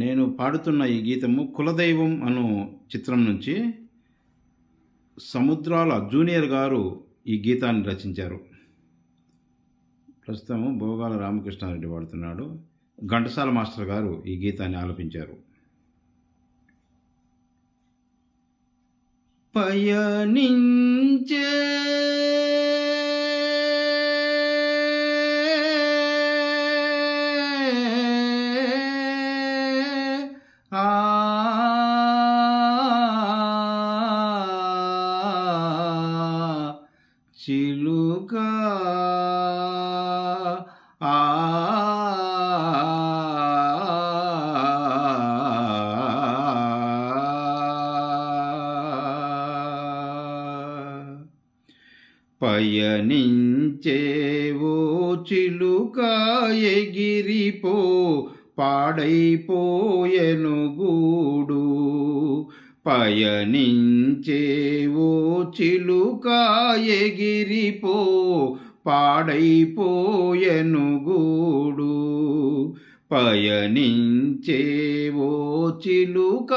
నేను పాడుతున్న ఈ గీతము 'కులదైవం' అను చిత్రం నుంచి సముద్రాల జూనియర్ గారు ఈ గీతాన్ని రచించారు. ప్రస్తుతము భోగాల రామకృష్ణారెడ్డి పాడుతున్నాడు. ఘంటసాల మాస్టర్ గారు ఈ గీతాన్ని ఆలపించారు. పయనించే చిలుక పయనించేవో చిలుక ఎగిరిపో పాడైపోయెను గూడు. పయనించేవో చిలుక ఎగిరిపో పాడైపోయెను గూడు. పయనించేవో చిలుక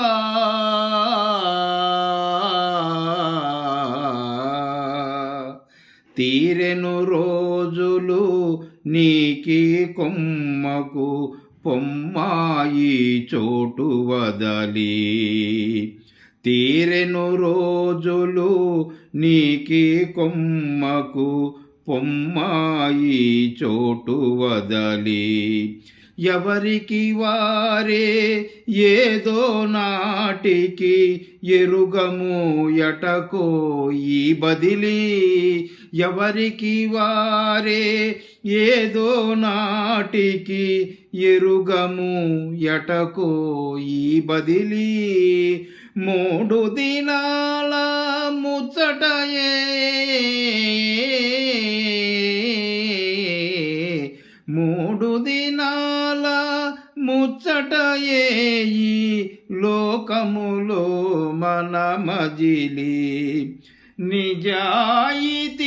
తీరెను రోజులు నీకి కొమ్మకు పొమ్మాయి చోటు వదలి. తీరెను రోజులు నీకి కొమ్మకు పొమ్మాయి చోటు వదలి. ఎవరికి వారే ఏదో నాటికి ఎరుగము ఎటకో ఈ బదిలీ. ఎవరికి వారే ఏదో నాటికి ఎరుగము ఎటకో ఈ బదిలీ. 3 దినాల ముచ్చటయే 3 దినాల ముచ్చటయే ఈ లోకములో మన మజిలి. నిజాయితీగా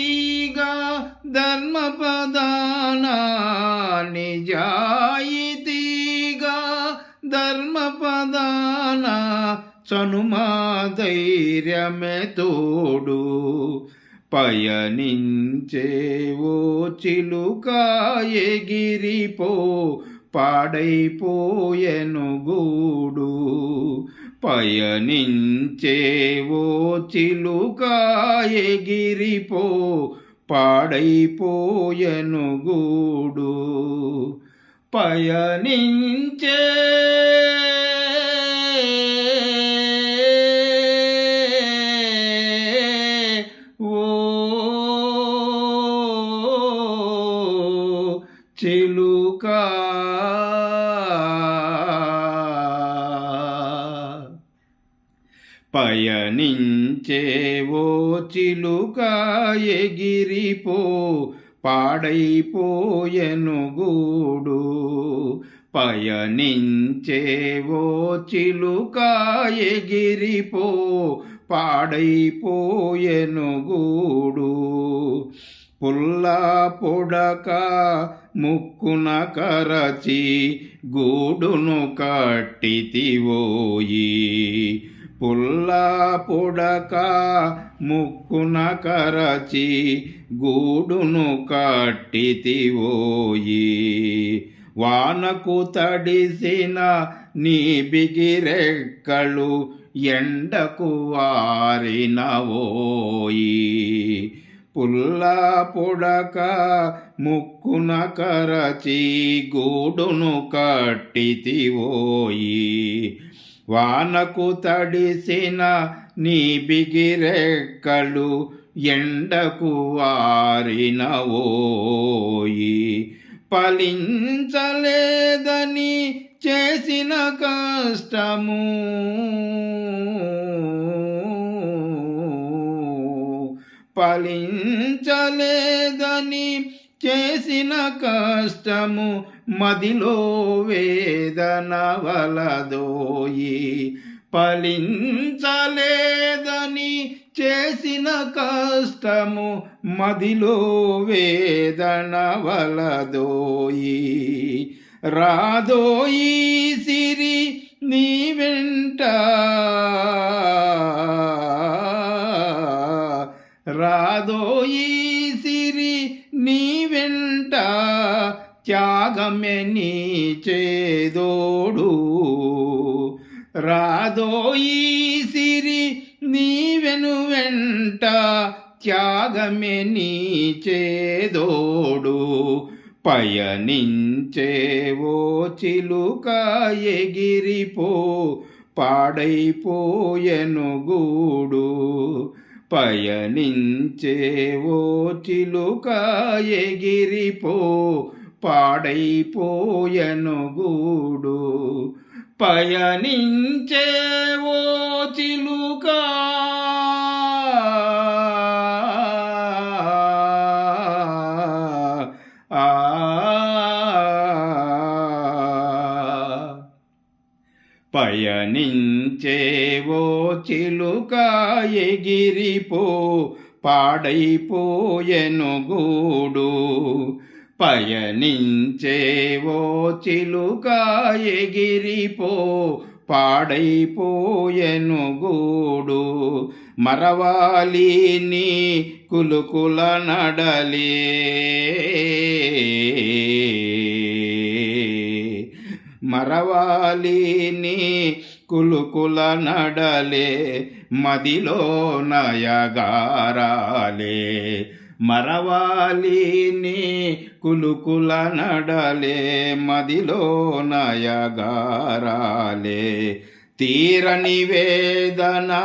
ధర్మపదాన నిజాయితీగా ధర్మపదాన చనుమా ధైర్యమే తోడు. పయనించేవో చిలుక ఎగిరిపో పాడైపోయెను గూడు. పయనించేవో చిలుక ఎగిరిపో పాడైపోయెను గూడు. పయనించే చిలుక పయనించేవో చిలుక ఎగిరిపో పాడైపోయెను గూడు. పయనించేవో చిలుక ఎగిరిపో పాడైపోయెను గూడు. పుల్లా పొడక ముక్కున కరచి గూడును కట్టితివోయి. పుల్లా పొడక ముక్కున కరచి గూడును కట్టితివోయి. వానకు తడిసిన నీ బిగిరెక్కలు ఎండకు ఆరినవోయి. పుల్లా పొడక ముక్కున కరచి గూడును కట్టితివోయి. వానకు తడిసిన నీ బిగిరెక్కలు ఎండకు ఆరినవోయి. ఫలించలేదని చేసిన కష్టము ఫలించలేదని చేసిన కష్టము మదిలో వేదన వలదోయి. ఫలించలేదని చేసిన కష్టము మదిలో వేదన వలదోయి. రాదోయి సిరి నీ వెంట, రాదోయి సిరి నీ వెంట, త్యాగమే నీ చేదోడు. రాదోయి సిరి నీ వెనువెంట, త్యాగమే నీ చేదోడు. పయనించేవో చిలుక ఎగిరిపో, పాడైపోయెను గూడు. పయనించేవో చిలుక ఎగిరిపో, పాడైపోయెను గూడు. పయనించేవో చిలుక పయనించేవో చిలుక ఎగిరిపో, పాడైపోయెను గూడు. పయనించేవో చిలుక ఎగిరిపో, పాడైపోయెను గూడు. మరవాలి నీ కులుకుల నడలే, మరవాలి నీ కులుకుల నడలే, మదిలో నయగారాలే. మరవాలి నీ కులుకుల నడలే, మదిలో నయగారాలే. తీరని వేదన